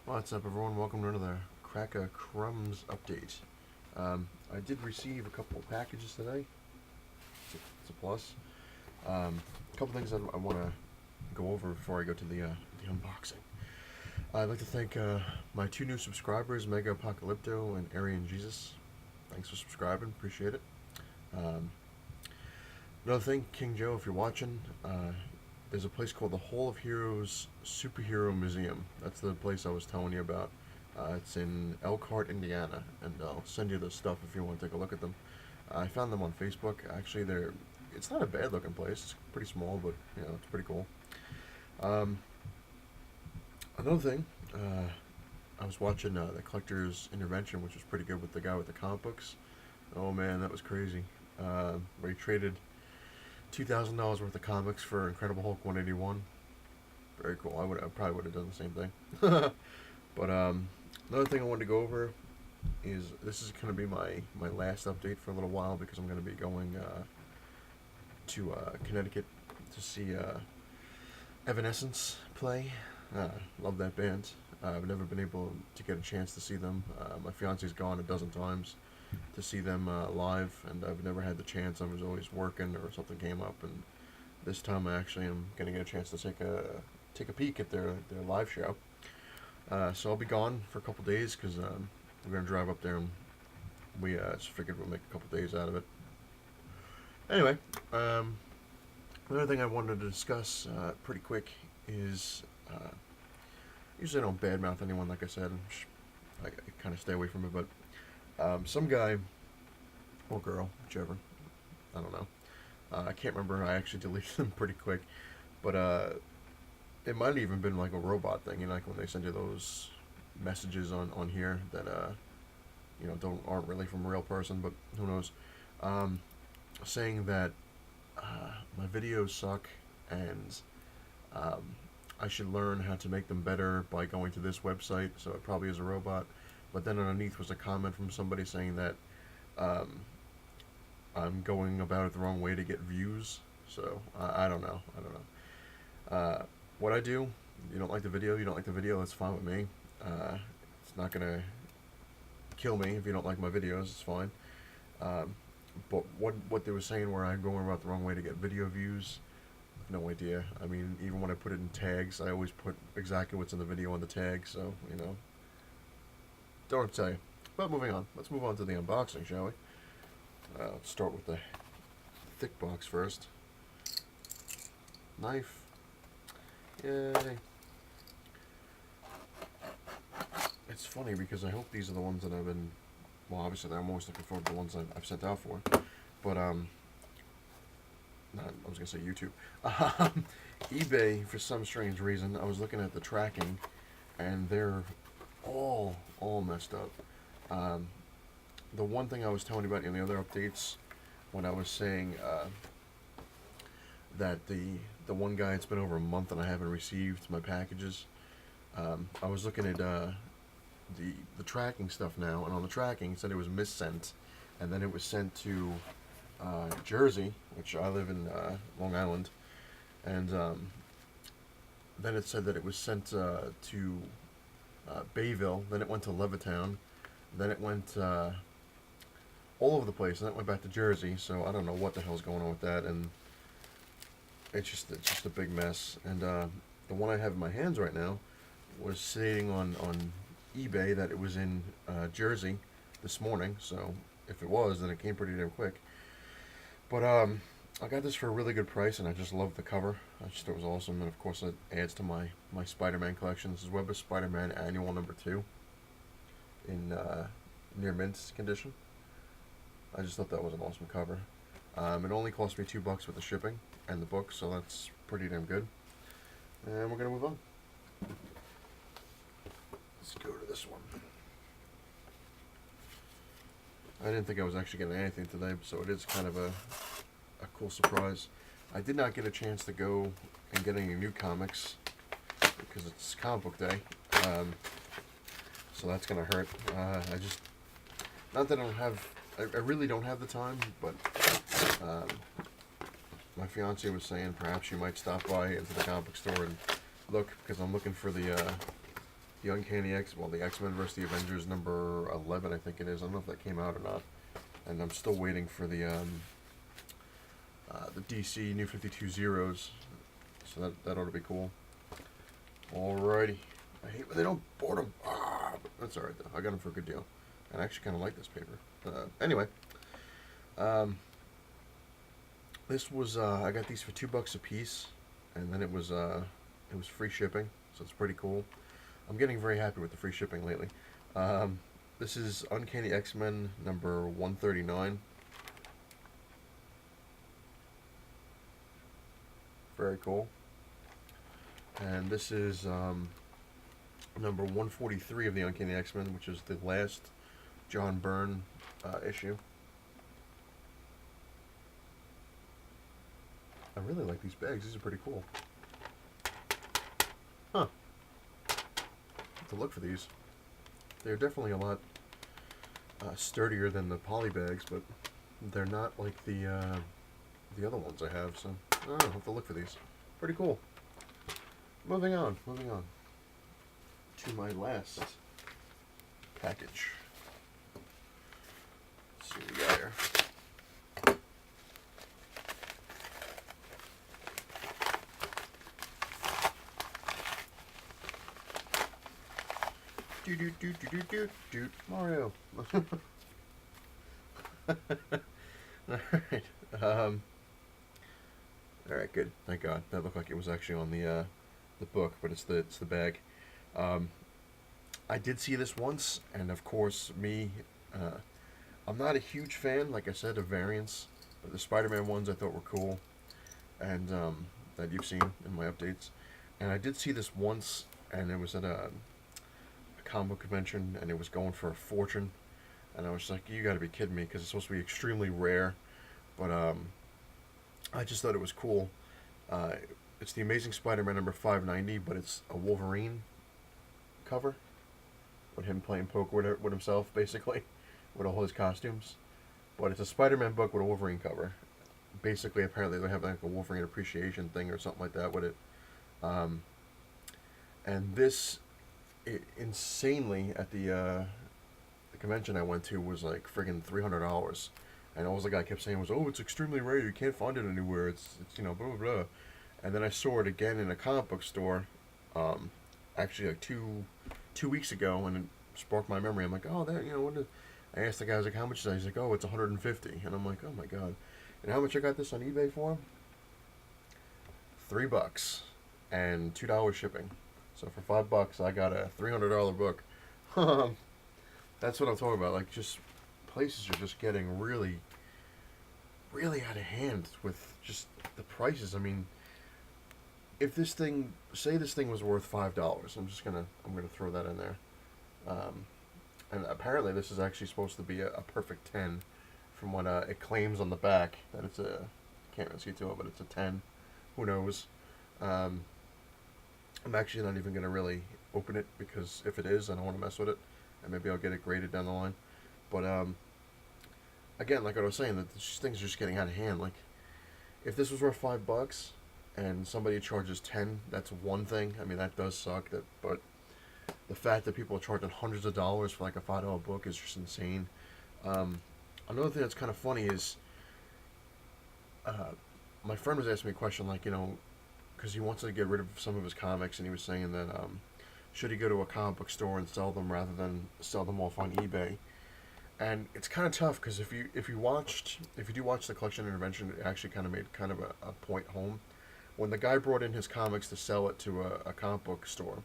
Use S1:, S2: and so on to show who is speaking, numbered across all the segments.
S1: What's up, everyone? Welcome to another cracka crumbs update. I did receive a couple of packages today. It's a plus. A couple things I want to go over before I go to the unboxing. I'd like to thank my two new subscribers, Mega Apocalypto and Aryan Jesus. Thanks for subscribing, appreciate it. Another thing, King Joe, if you're watching, there's a place called the Hall of Heroes Superhero Museum. That's the place I was telling you about. It's in Elkhart, Indiana, and I'll send you the stuff if you want to take a look at them. I found them on Facebook. Actually, it's not a bad looking place. It's pretty small, but it's pretty cool. Um, Another thing, I was watching the Collector's Intervention, which was pretty good with the guy with the comic books. Oh man, that was crazy. Where he traded $2,000 worth of comics for Incredible Hulk 181. Very cool. I probably would have done the same thing. But another thing I wanted to go over is this is going to be my last update for a little while because I'm going to be going to Connecticut to see Evanescence play. Love that band. I've never been able to get a chance to see them. My fiance's gone a dozen times to see them live, and I've never had the chance. I was always working or something came up, and this time I actually am going to get a chance to take a peek at their live show. So I'll be gone for a couple days because we're going to drive up there, and we just figured we'll make a couple days out of it. Anyway, another thing I wanted to discuss pretty quick is usually I don't badmouth anyone, like I said. I kind of stay away from it, but some guy or girl, whichever, I don't know. I can't remember. I actually deleted them pretty quick, but it might have even been like a robot thing, like when they send you those messages on here that aren't really from a real person, but who knows. Saying that my videos suck and I should learn how to make them better by going to this website. So it probably is a robot. But then underneath was a comment from somebody saying that I'm going about it the wrong way to get views. So I don't know. What I do, you don't like the video, that's fine with me. It's not going to kill me if you don't like my videos, it's fine. But what they were saying where I'm going about the wrong way to get video views, no idea. I mean, even when I put it in tags, I always put exactly what's in the video on the tag, so, don't tell you. But moving on. Let's move on to the unboxing, shall we? Let's start with the thick box first. Knife. Yay. It's funny because I hope these are the ones that I've been... Well, obviously I'm always looking forward to the ones I've sent out for. But, I was going to say YouTube. eBay, for some strange reason, I was looking at the tracking, and they're all messed up. The one thing I was telling you about in the other updates, when I was saying that the one guy, it's been over a month and I haven't received my packages, I was looking at the tracking stuff now, and on the tracking it said it was missent, and then it was sent to Jersey, which I live in Long Island, and then it said that it was sent to Bayville, then it went to Levittown, then it went all over the place, and then it went back to Jersey, so I don't know what the hell's going on with that, and it's just a big mess. And the one I have in my hands right now was stating on eBay that it was in Jersey this morning, so if it was, then it came pretty damn quick. But I got this for a really good price, and I just love the cover. I just thought it was awesome, and of course it adds to my Spider-Man collection. This is Web of Spider-Man Annual number 2 in near mint condition. I just thought that was an awesome cover. It only cost me $2 with the shipping and the book, so that's pretty damn good. And we're gonna move on. Let's go to this one. I didn't think I was actually getting anything today, so it is kind of a cool surprise. I did not get a chance to go and get any new comics because it's comic book day, so that's gonna hurt. Not that I really don't have the time, but my fiance was saying perhaps you might stop by into the comic book store and look, because I'm looking for the the the X-Men versus the Avengers number 11, I think it is. I don't know if that came out or not. And I'm still waiting for the DC New 52 Zeros. So that ought to be cool. Alrighty. I hate when they don't board them. That's alright though. I got them for a good deal. And I actually kind of like this paper. Anyway. This was, I got these for $2 a piece. And then it was free shipping. So it's pretty cool. I'm getting very happy with the free shipping lately. This is Uncanny X-Men number 139. Very cool. And this is number 143 of the Uncanny X-Men, which is the last John Byrne issue. I really like these bags. These are pretty cool. Huh. Have to look for these. They're definitely a lot sturdier than the poly bags, but they're not like the other ones I have, so I don't know, I'll have to look for these. Pretty cool. Moving on to my last package. Let's see what we got here. Do Mario. Alright. Alright, good. Thank God. That looked like it was actually on the book, but it's the bag. I did see this once, and of course, I'm not a huge fan, like I said, of variants, but the Spider-Man ones I thought were cool, and that you've seen in my updates. And I did see this once, and it was at a comic book convention, and it was going for a fortune, and I was like, you gotta be kidding me, because it's supposed to be extremely rare, but I just thought it was cool. It's the Amazing Spider-Man number 590, but it's a Wolverine cover, with him playing poker with himself, basically, with all his costumes, but it's a Spider-Man book with a Wolverine cover. Basically, apparently they have like a Wolverine appreciation thing or something like that with it, and this insanely at the convention I went to was like friggin' $300, and all the guy kept saying was, "Oh, it's extremely rare. You can't find it anywhere. It's blah blah blah." And then I saw it again in a comic book store, actually like two weeks ago, and it sparked my memory. I'm like, "Oh, that what is?" I asked the guy, I was like, "How much is that?" He's like, "Oh, it's 150." And I'm like, "Oh my god!" And how much I got this on eBay for? $3 and $2 shipping. So for $5, I got a $300 book. That's what I'm talking about. Like, just places are just getting really, really out of hand with just the prices. I mean, if this thing, say this thing was worth $5, I'm gonna throw that in there. And apparently this is actually supposed to be a perfect 10, from what it claims on the back that it's a. Can't really see to it, but it's a 10. Who knows? I'm actually not even going to really open it, because if it is, I don't want to mess with it, and maybe I'll get it graded down the line. But again, like I was saying, that things are just getting out of hand. Like, if this was worth $5 and somebody charges 10, that's one thing. I mean, that does suck. But the fact that people are charging hundreds of dollars for like a $5 book is just insane. Another thing that's kind of funny is, my friend was asking me a question, like, because he wants to get rid of some of his comics, and he was saying that should he go to a comic book store and sell them rather than sell them off on eBay. And it's kind of tough, because if you do watch the collection intervention, it actually kind of made kind of a point home. When the guy brought in his comics to sell it to a comic book store,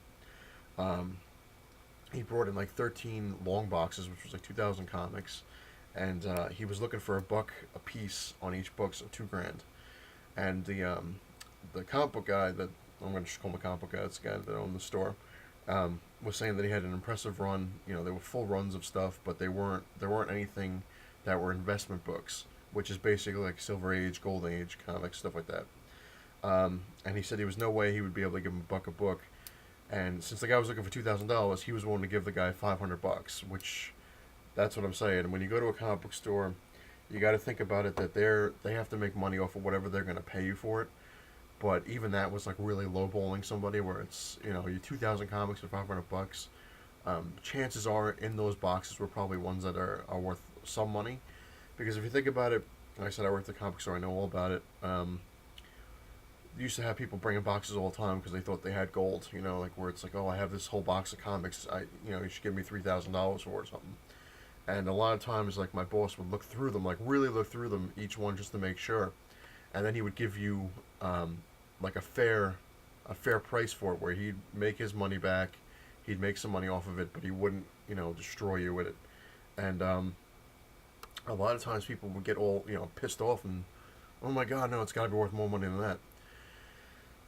S1: he brought in like 13 long boxes, which was like 2,000 comics, and he was looking for $1 a piece on each book, so $2,000. And the comic book guy, that I'm going to just call him a comic book guy, it's the guy that owned the store, was saying that he had an impressive run. They were full runs of stuff, but there weren't anything that were investment books, which is basically like Silver Age, Golden Age comics, stuff like that. And he said there was no way he would be able to give him $1 a book. And since the guy was looking for $2,000, he was willing to give the guy $500, which, that's what I'm saying. And when you go to a comic book store, you got to think about it, that they have to make money off of whatever they're going to pay you for it. but even that was like really lowballing somebody, where it's, you know, your 2,000 comics for $500. Chances are in those boxes were probably ones that are worth some money, because if you think about it, like I said, I work at the comic store. I know all about it. Used to have people bringing boxes all the time because they thought they had gold. You know, like where it's like, oh, I have this whole box of comics. You should give me $3,000 for it or something. And a lot of times, like my boss would look through them, like really look through them, each one just to make sure, and then he would give you like a fair price for it, where he'd make his money back, he'd make some money off of it, but he wouldn't, destroy you with it. And a lot of times people would get all, pissed off and, oh my God, no, it's got to be worth more money than that.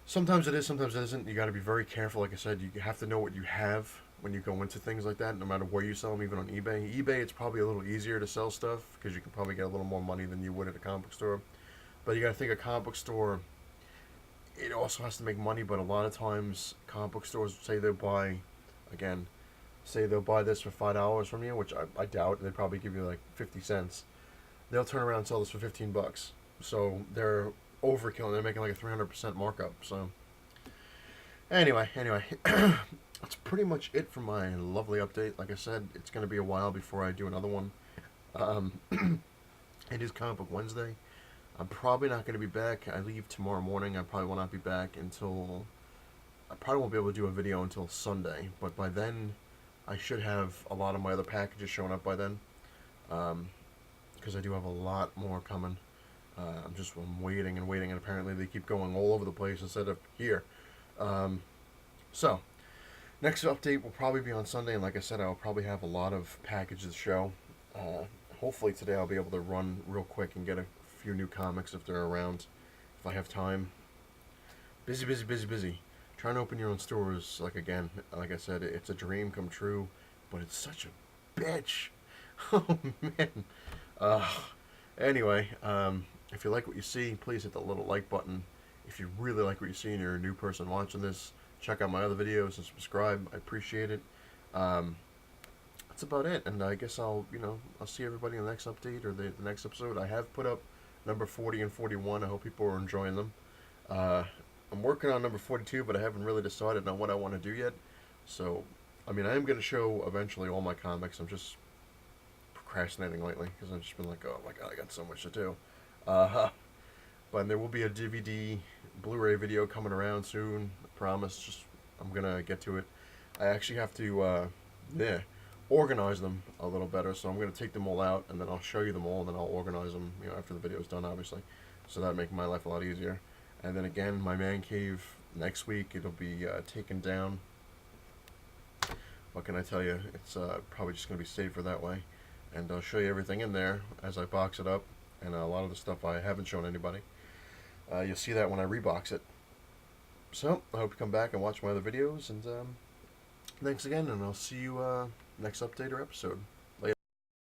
S1: Sometimes it is, sometimes it isn't. You got to be very careful. Like I said, you have to know what you have when you go into things like that, no matter where you sell them, even on eBay. eBay, it's probably a little easier to sell stuff because you can probably get a little more money than you would at a comic book store. But you got to think a comic book store, it also has to make money, but a lot of times comic book stores again, say they'll buy this for $5 from you, which I doubt. They'd probably give you like 50 cents. They'll turn around and sell this for $15. So they're overkill. They're making like a 300% markup. So anyway, that's pretty much it for my lovely update. Like I said, it's going to be a while before I do another one. Um, it is Comic Book Wednesday. I'm probably not going to be back. I leave tomorrow morning. I probably will not be back until... I probably won't be able to do a video until Sunday. But by then, I should have a lot of my other packages showing up by then. Because I do have a lot more coming. I'm waiting and waiting, and apparently they keep going all over the place instead of here. So, next update will probably be on Sunday, and like I said, I'll probably have a lot of packages to show. Hopefully today I'll be able to run real quick and get a few new comics if they're around, if I have time. Busy, busy, busy, busy. Trying to open your own stores, like I said, it's a dream come true, but it's such a bitch. Oh, man. Anyway, if you like what you see, please hit the little like button. If you really like what you see and you're a new person watching this, check out my other videos and subscribe. I appreciate it. That's about it. And I guess I'll see everybody in the next update or the next episode. I have put up number 40 and 41. I hope people are enjoying them. I'm working on number 42, but I haven't really decided on what I want to do yet. So, I am going to show eventually all my comics. I'm just procrastinating lately because I've just been like, oh my God, I got so much to do. But there will be a DVD, Blu-ray video coming around soon. I promise. I'm gonna get to it. I actually have to, organize them a little better. So I'm gonna take them all out, and then I'll show you them all, and then I'll organize them, after the video's done, obviously. So that'll make my life a lot easier. And then again, my man cave next week, it'll be taken down. What can I tell you? It's probably just gonna be safer that way. And I'll show you everything in there as I box it up, and a lot of the stuff I haven't shown anybody. You'll see that when I rebox it. So, I hope you come back and watch my other videos, and thanks again, and I'll see you next update or episode.